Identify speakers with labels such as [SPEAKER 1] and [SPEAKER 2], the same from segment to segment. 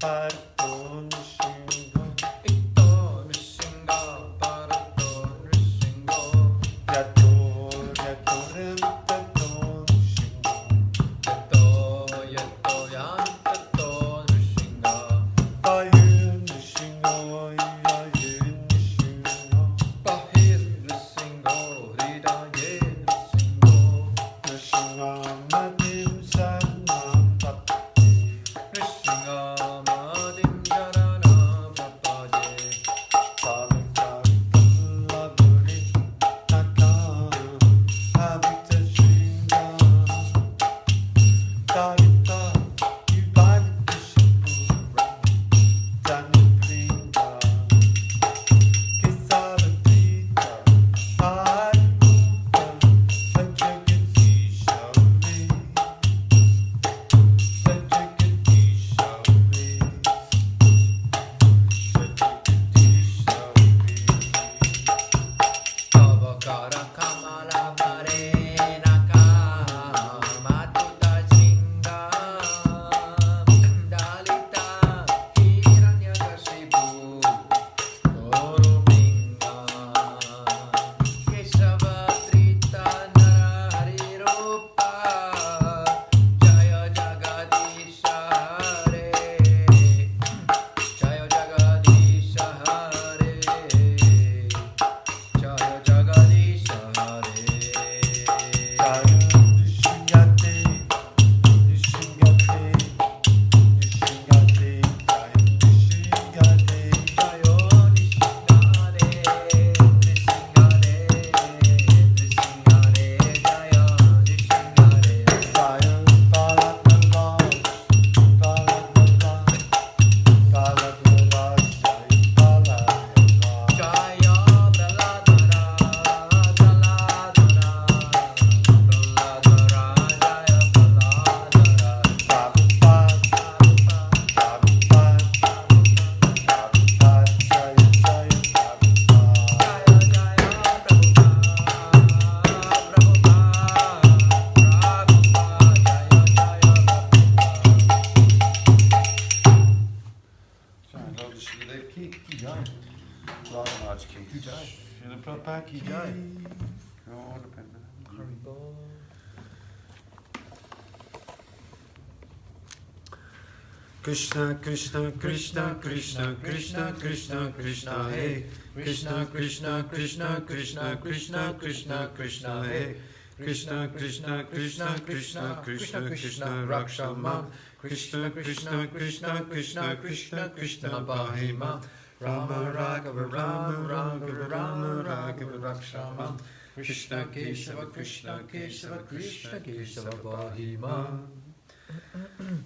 [SPEAKER 1] Bharato Nrsimha.
[SPEAKER 2] Ito Nrsimha, Bharato Nrsimha.
[SPEAKER 1] Yato Yato Nrsimha.
[SPEAKER 2] Yato Yantato Nrsimha.
[SPEAKER 1] Bahir Nrsimha, Bahir Nrsimha.
[SPEAKER 2] Bahir Nrsimha, Hridaye Nrsimha.
[SPEAKER 1] Nrsimha Madim Saranam Bhakti.
[SPEAKER 2] Nrsimha Madim Sharanam Prapaje. Avakara Kamala Parenaka Matuta Shinga Dalita Hiranyakashipu Orubinga Kesavatrita Narahari Rupa Jaya Jagadisha Hare Jaya Jagadisha Hare Jaya Jagadisha Hare
[SPEAKER 1] Krishna, Krishna, Krishna, Krishna, Krishna, Krishna, Krishna, Hey. Krishna, Krishna, Krishna, Krishna, Krishna, Krishna, Krishna, Hey. Krishna, Krishna, Krishna, Krishna, Krishna, Krishna, Rakshamam. Krishna, Krishna, Krishna, Krishna, Krishna, Krishna, Bahima. Rama, Raghava, Rama, Raghava, Rama, Raghava, Rakshamam. Krishna, Keshava, Krishna, Keshava, Krishna, Keshava, Bahima.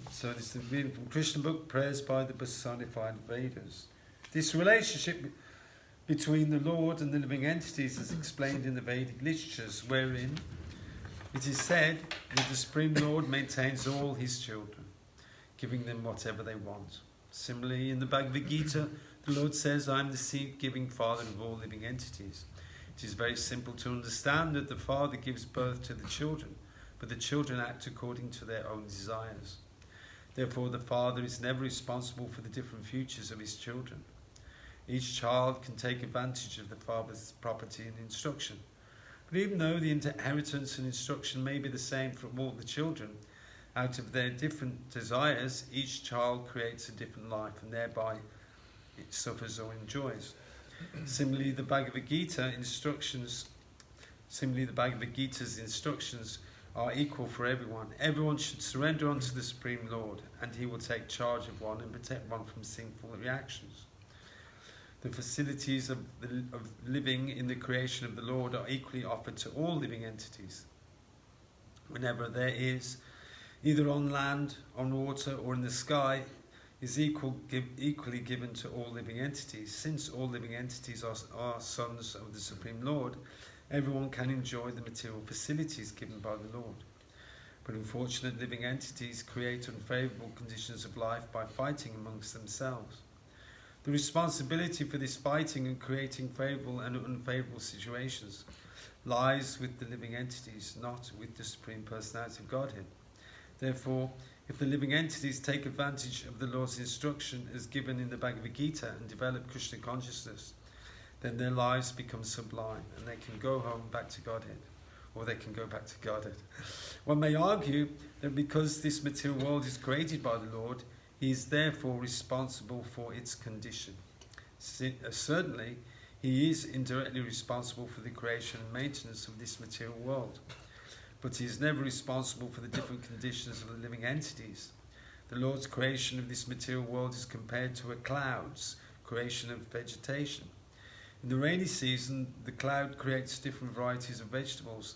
[SPEAKER 1] So this is reading from Krishna book, Prayers by the Personified Vedas. This relationship between the Lord and the living entities is explained in the Vedic literatures, wherein it is said that the Supreme Lord maintains all his children, giving them whatever they want. Similarly, in the Bhagavad Gita, the Lord says, I am the seed-giving Father of all living entities. It is very simple to understand that the Father gives birth to the children, but the children act according to their own desires. Therefore, the Father is never responsible for the different futures of his children. Each child can take advantage of the Father's property and instruction. But even though the inheritance and instruction may be the same for all the children, out of their different desires, each child creates a different life, and thereby it suffers or enjoys. Similarly, the Bhagavad Gita's instructions are equal for everyone. Everyone should surrender unto the Supreme Lord, and he will take charge of one and protect one from sinful reactions. The facilities of living in the creation of the Lord are equally offered to all living entities. Whenever there is, either on land, on water, or in the sky, is equally given to all living entities. Since all living entities are sons of the Supreme Lord, everyone can enjoy the material facilities given by the Lord. But unfortunate living entities create unfavourable conditions of life by fighting amongst themselves. The responsibility for this fighting and creating favourable and unfavourable situations lies with the living entities, not with the Supreme Personality of Godhead. Therefore, If the living entities take advantage of the Lord's instruction as given in the Bhagavad Gita and develop Krishna consciousness, then their lives become sublime and they can go home back to Godhead, or they can go back to Godhead. One may argue that because this material world is created by the Lord, he is therefore responsible for its condition. Certainly, he is indirectly responsible for the creation and maintenance of this material world, but he is never responsible for the different conditions of the living entities. The Lord's creation of this material world is compared to a cloud's creation of vegetation. In the rainy season, the cloud creates different varieties of vegetables.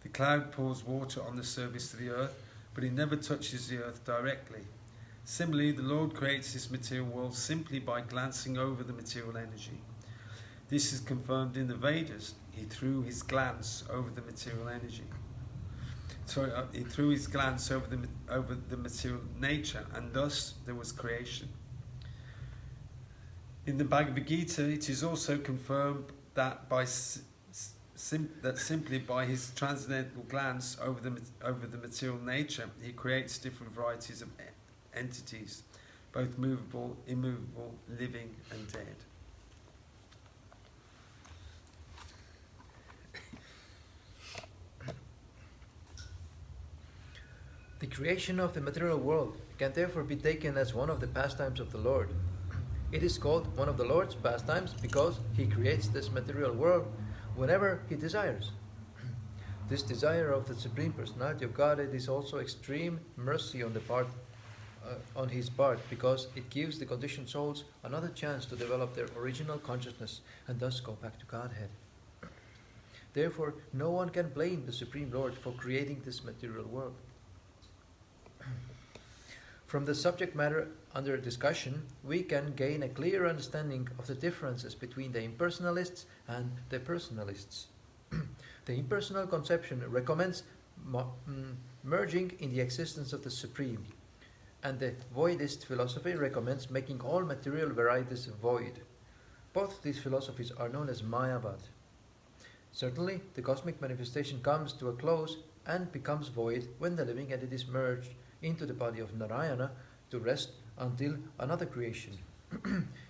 [SPEAKER 1] The cloud pours water on the surface of the earth, but it never touches the earth directly. Similarly, the Lord creates this material world simply by glancing over the material energy. This is confirmed in the Vedas. He threw his glance over the material energy. He threw his glance over the material nature, and thus there was creation. In the Bhagavad Gita, it is also confirmed that simply by his transcendental glance over the material nature, he creates different varieties of entities, both movable, immovable, living, and dead.
[SPEAKER 2] The creation of the material world can therefore be taken as one of the pastimes of the Lord. It is called one of the Lord's pastimes because he creates this material world whenever he desires. This desire of the Supreme Personality of Godhead is also extreme mercy on his part, because it gives the conditioned souls another chance to develop their original consciousness and thus go back to Godhead. Therefore, no one can blame the Supreme Lord for creating this material world. From the subject matter under discussion, we can gain a clear understanding of the differences between the impersonalists and the personalists. The impersonal conception recommends merging in the existence of the Supreme, and the voidist philosophy recommends making all material varieties void. Both these philosophies are known as Mayavad. Certainly, the cosmic manifestation comes to a close and becomes void when the living entities merge into the body of Narayana to rest until another creation.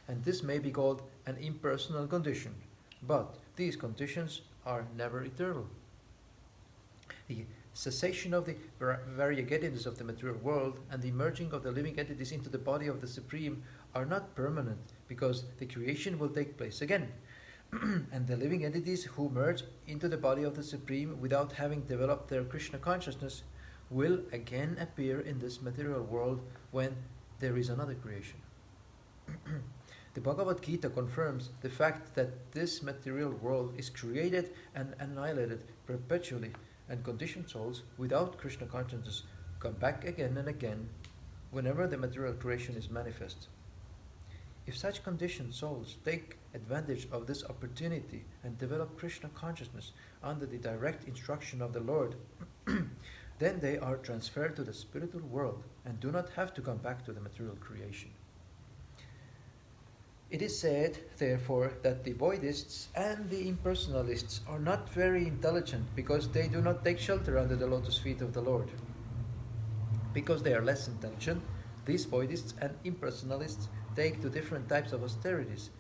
[SPEAKER 2] And this may be called an impersonal condition, but these conditions are never eternal. The cessation of the variegatedness of the material world and the merging of the living entities into the body of the Supreme are not permanent, because the creation will take place again. And the living entities who merge into the body of the Supreme without having developed their Krishna consciousness will again appear in this material world when there is another creation. The Bhagavad Gita confirms the fact that this material world is created and annihilated perpetually, and conditioned souls without Krishna consciousness come back again and again whenever the material creation is manifest. If such conditioned souls take advantage of this opportunity and develop Krishna consciousness under the direct instruction of the Lord, then they are transferred to the spiritual world and do not have to come back to the material creation. It is said, therefore, that the voidists and the impersonalists are not very intelligent because they do not take shelter under the lotus feet of the Lord. Because they are less intelligent, these voidists and impersonalists take to different types of austerities,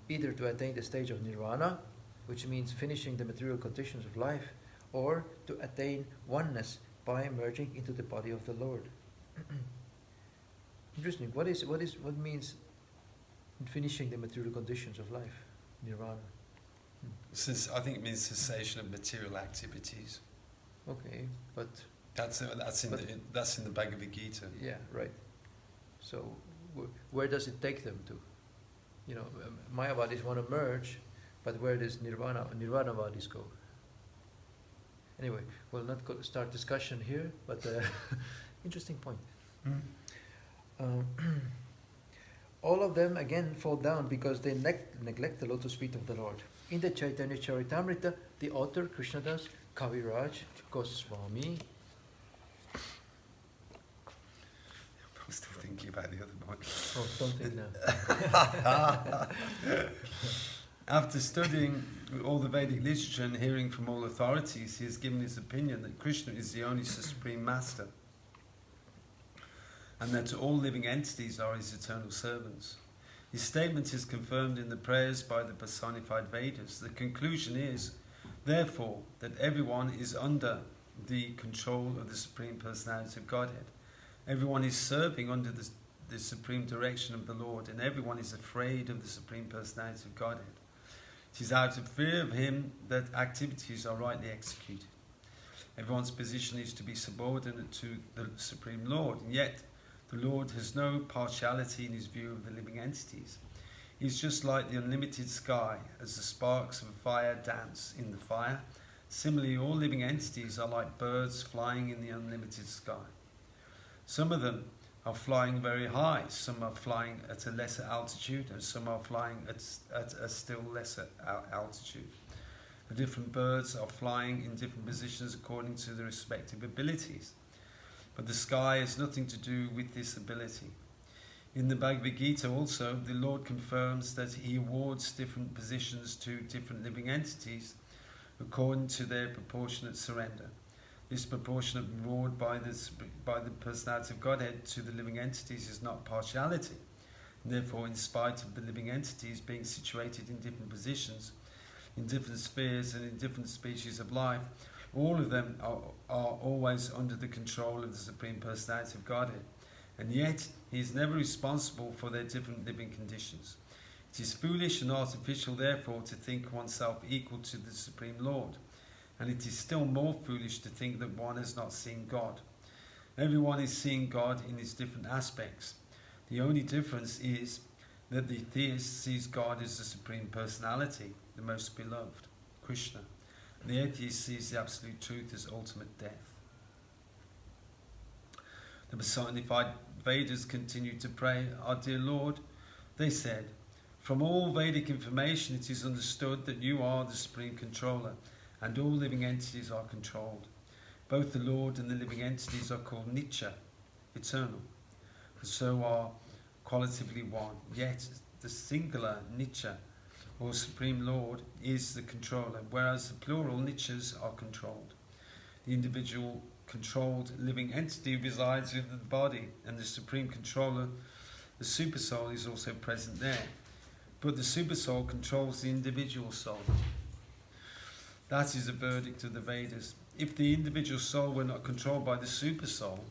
[SPEAKER 2] either to attain the stage of nirvana, which means finishing the material conditions of life, or to attain oneness by merging into the body of the Lord. Interesting. What means finishing the material conditions of life, nirvana?
[SPEAKER 1] I think it means cessation of material activities.
[SPEAKER 2] Okay, but
[SPEAKER 1] that's in the Bhagavad Gita.
[SPEAKER 2] Yeah, right. So where does it take them to? You know, Mayavadis want to merge, but where does Nirvanavadis go? Anyway, we'll not start discussion here, but interesting point. All of them again fall down because they neglect the lotus feet of the Lord. In the Chaitanya Charitamrita, the author Krishnadas Kaviraj Goswami.
[SPEAKER 1] I'm still thinking about the other point.
[SPEAKER 2] Oh, don't think now.
[SPEAKER 1] After studying all the Vedic literature and hearing from all authorities, he has given his opinion that Krishna is the only supreme master. and that all living entities are his eternal servants. His statement is confirmed in the prayers by the personified Vedas. The conclusion is, therefore, that everyone is under the control of the Supreme Personality of Godhead. Everyone is serving under the supreme direction of the Lord, and everyone is afraid of the Supreme Personality of Godhead. It is out of fear of him that activities are rightly executed. Everyone's position is to be subordinate to the Supreme Lord, and yet the Lord has no partiality in his view of the living entities. He is just like the unlimited sky, as the sparks of a fire dance in the fire. Similarly, all living entities are like birds flying in the unlimited sky. Some of them are flying very high, some are flying at a lesser altitude, and some are flying at a still lesser altitude. The different birds are flying in different positions according to their respective abilities. But the sky has nothing to do with this ability. In the Bhagavad Gita also, the Lord confirms that he awards different positions to different living entities according to their proportionate surrender. This proportionate reward by the personality of Godhead to the living entities is not partiality. Therefore, in spite of the living entities being situated in different positions, in different spheres and in different species of life, all of them are always under the control of the Supreme Personality of Godhead. And yet, he is never responsible for their different living conditions. It is foolish and artificial, therefore, to think oneself equal to the Supreme Lord. And it is still more foolish to think that one has not seen God. Everyone is seeing God in his different aspects. The only difference is that the theist sees God as the Supreme Personality, the most beloved, Krishna. And the atheist sees the absolute truth as ultimate death. The personified Vedas continued to pray, "Our dear Lord," they said, "from all Vedic information it is understood that you are the Supreme Controller, and all living entities are controlled. Both the Lord and the living entities are called Nitya, eternal, and so are qualitatively one. Yet the singular Nitya, or Supreme Lord, is the controller, whereas the plural Nityas are controlled. The individual controlled living entity resides in the body, and the Supreme Controller, the Supersoul, is also present there. But the Supersoul controls the individual soul." That is the verdict of the Vedas. If the individual soul were not controlled by the Supersoul,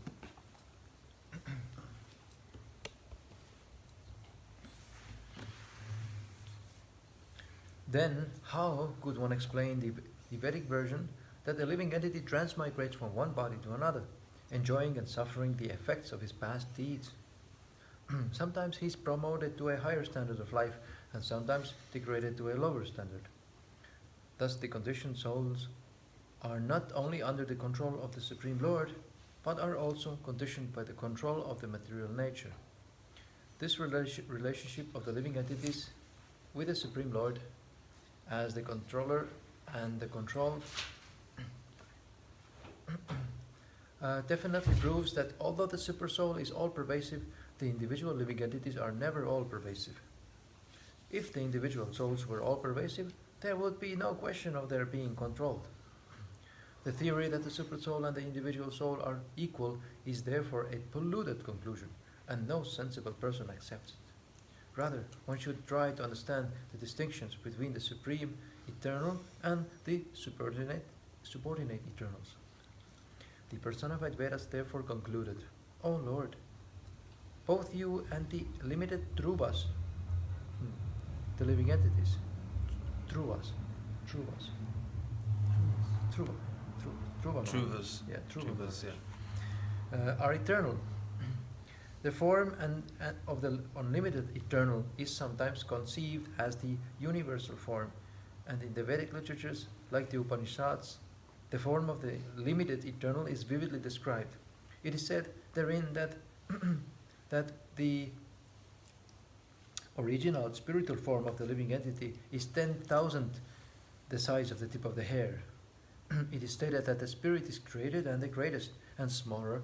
[SPEAKER 2] then how could one explain the Vedic version that the living entity transmigrates from one body to another, enjoying and suffering the effects of his past deeds? Sometimes he is promoted to a higher standard of life, and sometimes degraded to a lower standard. Thus the conditioned souls are not only under the control of the Supreme Lord, but are also conditioned by the control of the material nature. This relationship of the living entities with the Supreme Lord as the controller and the controlled definitely proves that although the Supersoul is all-pervasive, the individual living entities are never all-pervasive. If the individual souls were all-pervasive, there would be no question of their being controlled. The theory that the Supersoul and the individual soul are equal is therefore a polluted conclusion, and no sensible person accepts it. Rather, one should try to understand the distinctions between the supreme, eternal, and the subordinate eternals. The personified Vedas therefore concluded, "O Lord, both you and the limited Dhruvas," the living entities, Dhruvas, are eternal. The form of the unlimited eternal is sometimes conceived as the universal form, and in the Vedic literatures, like the Upanishads, the form of the limited eternal is vividly described. It is said therein that that the original spiritual form of the living entity is 10,000 the size of the tip of the hair. It is stated that the spirit is greater than the greatest and smaller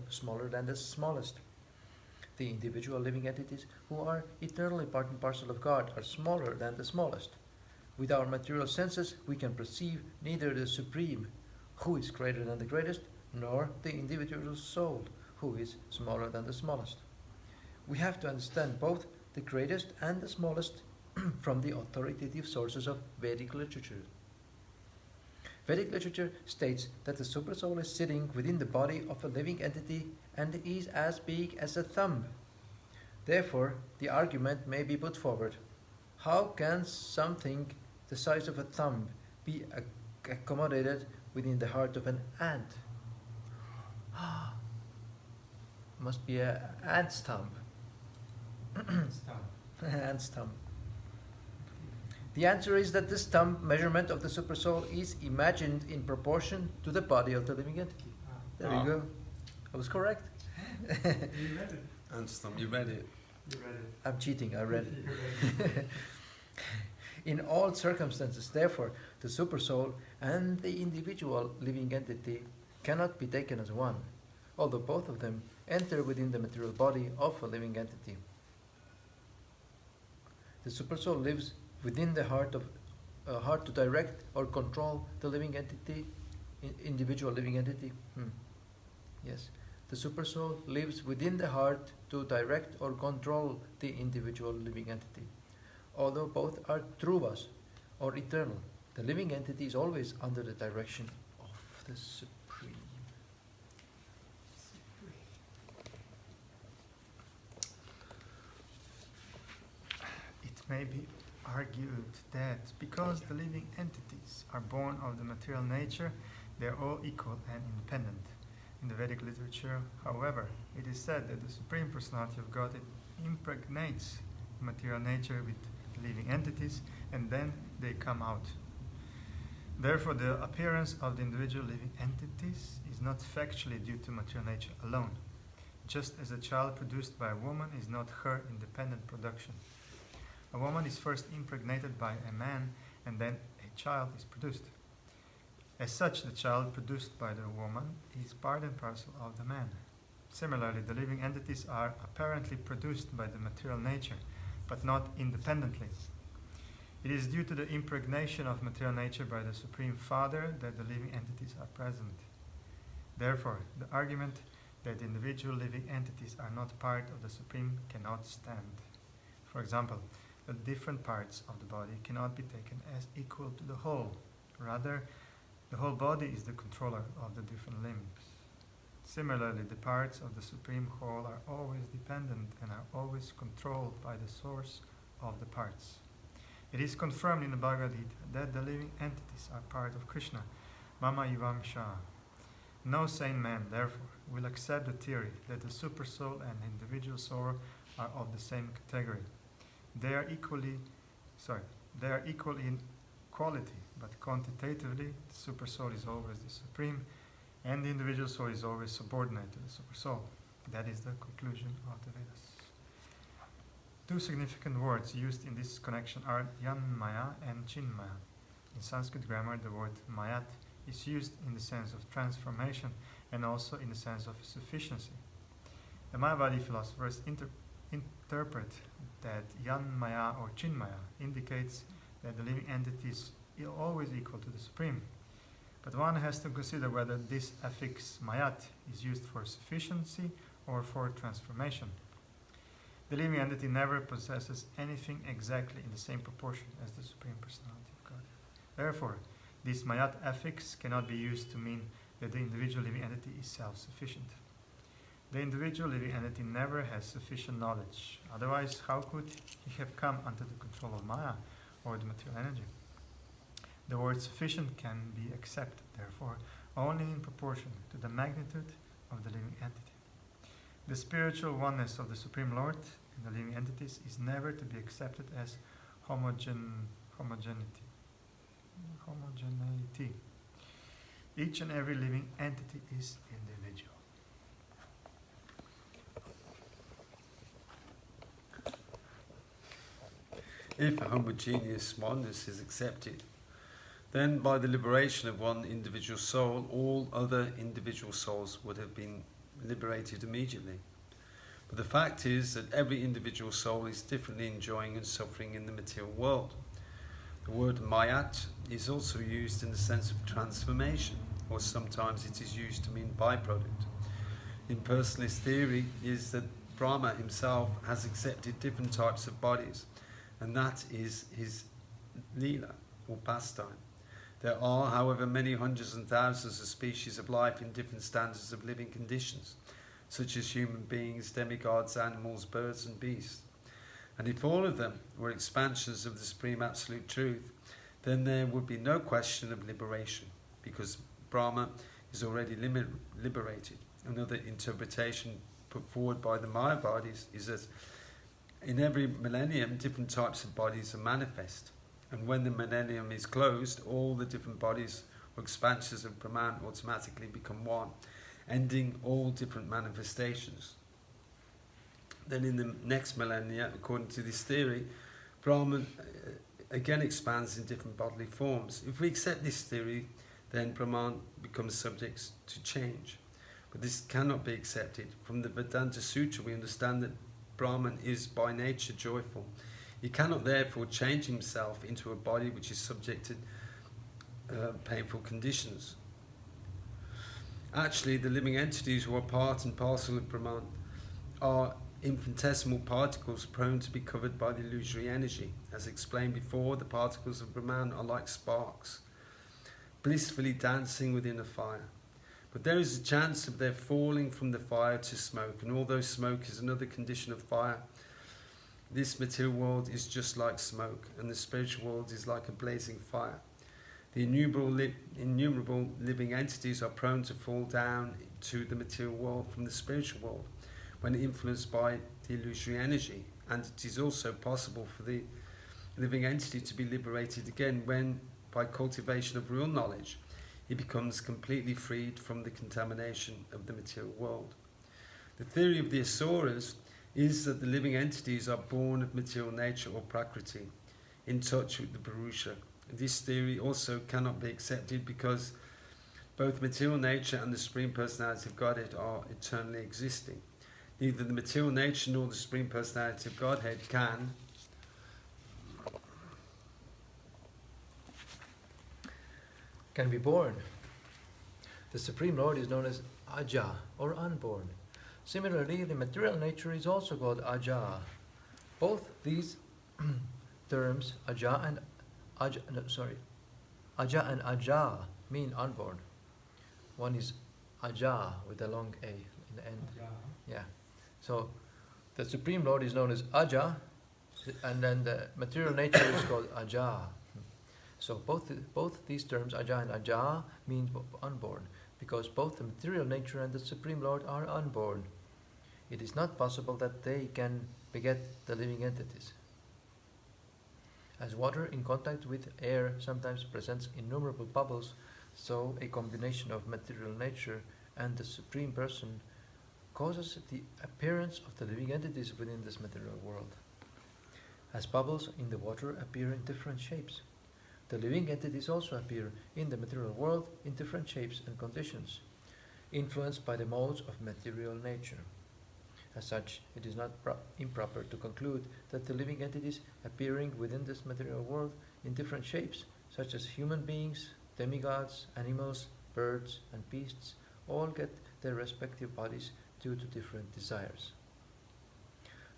[SPEAKER 2] than the smallest. The individual living entities who are eternally part and parcel of God are smaller than the smallest. With our material senses, we can perceive neither the supreme, who is greater than the greatest, nor the individual soul, who is smaller than the smallest. we have to understand both the greatest and the smallest from the authoritative sources of Vedic literature. Vedic literature states that the supersoul is sitting within the body of a living entity and is as big as a thumb. Therefore, the argument may be put forward: how can something the size of a thumb be accommodated within the heart of an ant? Must be an ant's thumb. Ant's thumb. The answer is that this thumb measurement of the supersoul is imagined in proportion to the body of the living entity. There you go. I was correct.
[SPEAKER 3] You read it.
[SPEAKER 1] Anstam, you read it.
[SPEAKER 3] You read it.
[SPEAKER 2] I'm cheating, I read it. In all circumstances, therefore, the supersoul and the individual living entity cannot be taken as one, although both of them enter within the material body of a living entity. The supersoul lives within the heart to direct or control the living entity, individual living entity. Yes, the supersoul lives within the heart to direct or control the individual living entity. Although both are truvas or eternal, the living entity is always under the direction of the Supreme.
[SPEAKER 3] It may be argued that because the living entities are born of the material nature, they are all equal and independent. In the Vedic literature, however, it is said that the Supreme Personality of God impregnates the material nature with the living entities, and then they come out. Therefore, the appearance of the individual living entities is not factually due to material nature alone, just as a child produced by a woman is not her independent production. A woman is first impregnated by a man, and then a child is produced. As such, the child produced by the woman is part and parcel of the man. Similarly, the living entities are apparently produced by the material nature, but not independently. It is due to the impregnation of material nature by the Supreme Father that the living entities are present. Therefore, the argument that the individual living entities are not part of the Supreme cannot stand. For example, the different parts of the body cannot be taken as equal to the whole. Rather, the whole body is the controller of the different limbs. Similarly, the parts of the Supreme Whole are always dependent and are always controlled by the source of the parts. It is confirmed in the Bhagavad Gita that the living entities are part of Krishna, Mama Ivam Shah. No sane man, therefore, will accept the theory that the supersoul and individual soul are of the same category. They are equal in quality, but quantitatively, the supersoul is always the supreme, and the individual soul is always subordinate to the supersoul. That is the conclusion of the Vedas. Two significant words used in this connection are Nrsimha and Chinmaya. In Sanskrit grammar, the word mayat is used in the sense of transformation and also in the sense of sufficiency. The Mayavadi philosophers interpret that Nrsimha or Chinmaya indicates that the living entity is always equal to the Supreme. But one has to consider whether this affix mayat is used for sufficiency or for transformation. The living entity never possesses anything exactly in the same proportion as the Supreme Personality of God. Therefore, this mayat affix cannot be used to mean that the individual living entity is self-sufficient. The individual living entity never has sufficient knowledge. Otherwise, how could he have come under the control of Maya or the material energy? The word sufficient can be accepted, therefore, only in proportion to the magnitude of the living entity. The spiritual oneness of the Supreme Lord and the living entities is never to be accepted as homogeneity. Each and every living entity is individual.
[SPEAKER 1] If a homogeneous oneness is accepted, then by the liberation of one individual soul, all other individual souls would have been liberated immediately. But the fact is that every individual soul is differently enjoying and suffering in the material world. The word mayat is also used in the sense of transformation, or sometimes it is used to mean byproduct. Impersonalist theory is that Brahma himself has accepted different types of bodies, and that is his Leela, or pastime. There are, however, many hundreds and thousands of species of life in different standards of living conditions, such as human beings, demigods, animals, birds and beasts. And if all of them were expansions of the Supreme Absolute Truth, then there would be no question of liberation, because Brahma is already liberated. Another interpretation put forward by the Mayavadis is that in every millennium, different types of bodies are manifest. And when the millennium is closed, all the different bodies or expansions of Brahman automatically become one, ending all different manifestations. Then in the next millennia, according to this theory, Brahman again expands in different bodily forms. If we accept this theory, then Brahman becomes subject to change. But this cannot be accepted. From the Vedanta Sutra, we understand that Brahman is by nature joyful. He cannot therefore change himself into a body which is subject to painful conditions. Actually, the living entities who are part and parcel of Brahman are infinitesimal particles prone to be covered by the illusory energy. As explained before, the particles of Brahman are like sparks, blissfully dancing within a fire. But there is a chance of their falling from the fire to smoke, and although smoke is another condition of fire, this material world is just like smoke, and the spiritual world is like a blazing fire. The innumerable living entities are prone to fall down to the material world from the spiritual world when influenced by the illusory energy, and it is also possible for the living entity to be liberated again when, by cultivation of real knowledge, he becomes completely freed from the contamination of the material world. The theory of the Asuras is that the living entities are born of material nature or Prakriti, in touch with the Purusha. This theory also cannot be accepted because both material nature and the Supreme Personality of Godhead are eternally existing. Neither the material nature nor the Supreme Personality of Godhead
[SPEAKER 2] can be born. The Supreme Lord is known as Aja, or unborn. Similarly, the material nature is also called Aja. Both these terms, Aja and Aja, mean unborn. One is Aja with a long A in the end. Yeah. So the Supreme Lord is known as Aja, and then the material nature is called Aja. So both these terms, Aja and Aja, mean unborn, because both the material nature and the Supreme Lord are unborn. It is not possible that they can beget the living entities. As water in contact with air sometimes presents innumerable bubbles, so a combination of material nature and the Supreme Person causes the appearance of the living entities within this material world. As bubbles in the water appear in different shapes, the living entities also appear in the material world in different shapes and conditions, influenced by the modes of material nature. As such, it is not improper to conclude that the living entities appearing within this material world in different shapes, such as human beings, demigods, animals, birds, and beasts, all get their respective bodies due to different desires.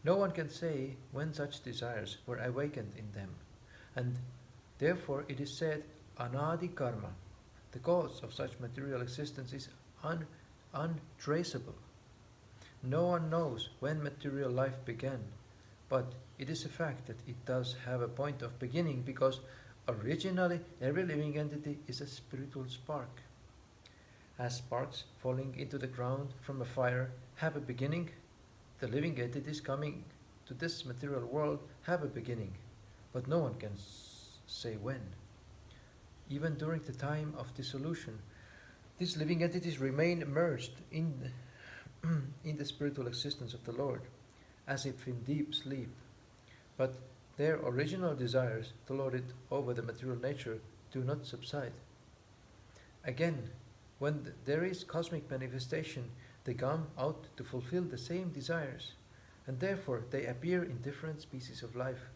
[SPEAKER 2] No one can say when such desires were awakened in them, and therefore it is said anadi karma, the cause of such material existence, is untraceable. No one knows when material life began, but it is a fact that it does have a point of beginning, because originally every living entity is a spiritual spark. As sparks falling into the ground from a fire have a beginning, the living entities coming to this material world have a beginning, but no one can say when. Even during the time of dissolution, these living entities remain immersed in the spiritual existence of the Lord, as if in deep sleep. But their original desires to lord it over the material nature do not subside. Again, when there is cosmic manifestation, they come out to fulfill the same desires, and therefore they appear in different species of life.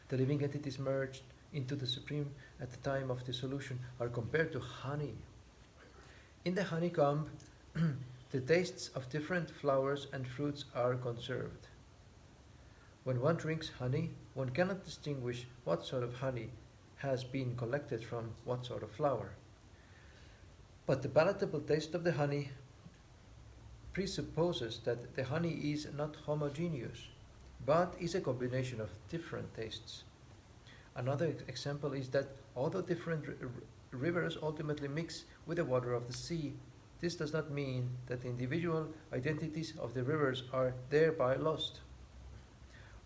[SPEAKER 2] The living entities merged into the Supreme at the time of dissolution are compared to honey. In the honeycomb, The tastes of different flowers and fruits are conserved. When one drinks honey, one cannot distinguish what sort of honey has been collected from what sort of flower. But the palatable taste of the honey presupposes that the honey is not homogeneous, but is a combination of different tastes. Another example is that although different rivers ultimately mix with the water of the sea, this does not mean that the individual identities of the rivers are thereby lost.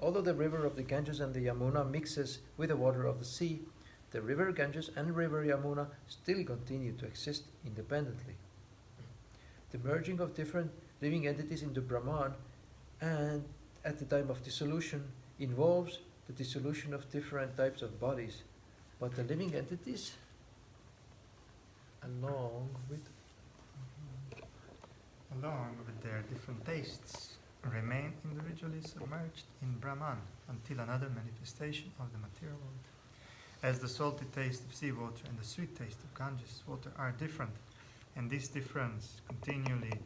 [SPEAKER 2] Although the river of the Ganges and the Yamuna mixes with the water of the sea, the river Ganges and river Yamuna still continue to exist independently. The merging of different living entities into Brahman and at the time of dissolution involves the dissolution of different types of bodies, but the living entities, along with
[SPEAKER 3] their different tastes, remain individually submerged in Brahman until another manifestation of the material world. As the salty taste of seawater and the sweet taste of Ganges water are different, and this difference continuously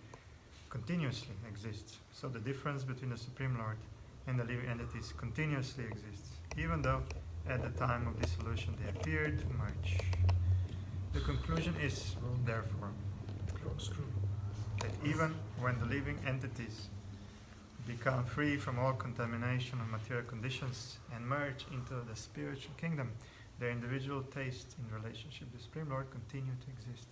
[SPEAKER 3] exists, so the difference between the Supreme Lord and the living entities continuously exists, even though at the time of dissolution they appeared to merge. The conclusion is, therefore, that even when the living entities become free from all contamination of material conditions and merge into the spiritual kingdom, their individual tastes in relationship to the Supreme Lord continue to exist.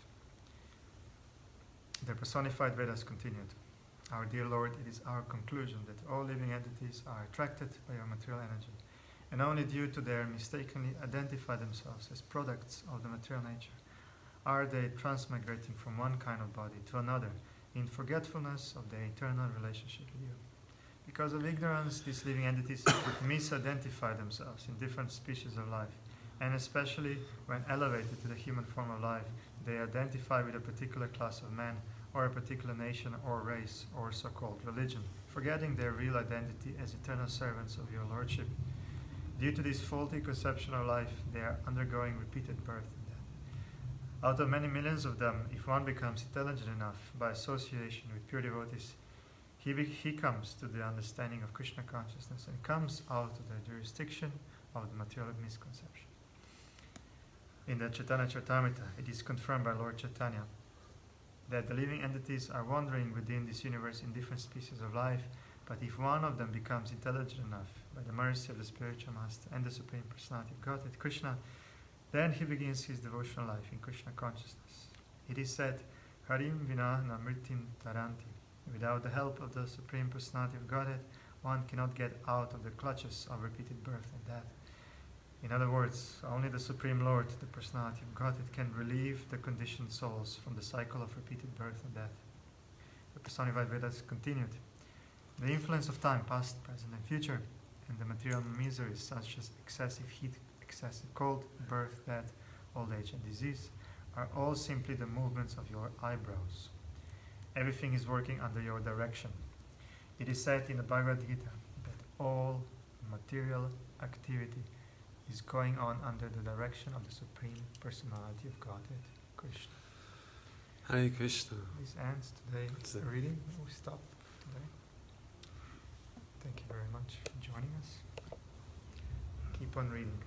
[SPEAKER 3] The personified Vedas continued. Our dear Lord, it is our conclusion that all living entities are attracted by your material energy, and only due to their mistakenly identify themselves as products of the material nature are they transmigrating from one kind of body to another in forgetfulness of their eternal relationship with you. Because of ignorance, these living entities misidentify themselves in different species of life, and especially when elevated to the human form of life, they identify with a particular class of men or a particular nation or race or so-called religion, forgetting their real identity as eternal servants of your Lordship. Due to this faulty conception of life, they are undergoing repeated birth and death. Out of many millions of them, if one becomes intelligent enough by association with pure devotees, he comes to the understanding of Krishna consciousness and comes out of the jurisdiction of the material misconception. In the Chaitanya Charitamrita, it is confirmed by Lord Chaitanya that the living entities are wandering within this universe in different species of life, but if one of them becomes intelligent enough by the mercy of the spiritual master and the Supreme Personality of Godhead, Krishna, then he begins his devotional life in Krishna consciousness. It is said, Harim vina namritim taranti. Without the help of the Supreme Personality of Godhead, one cannot get out of the clutches of repeated birth and death. In other words, only the Supreme Lord, the Personality of Godhead, can relieve the conditioned souls from the cycle of repeated birth and death. The personified Vedas continued. The influence of time, past, present, and future, and the material miseries such as excessive heat, excessive cold, birth, death, old age, and disease, are all simply the movements of your eyebrows. Everything is working under your direction. It is said in the Bhagavad Gita that all material activity is going on under the direction of the Supreme Personality of Godhead, Krishna.
[SPEAKER 1] Hare Krishna.
[SPEAKER 3] This ends today's reading. We stop today. Thank you very much for joining us. Keep on reading.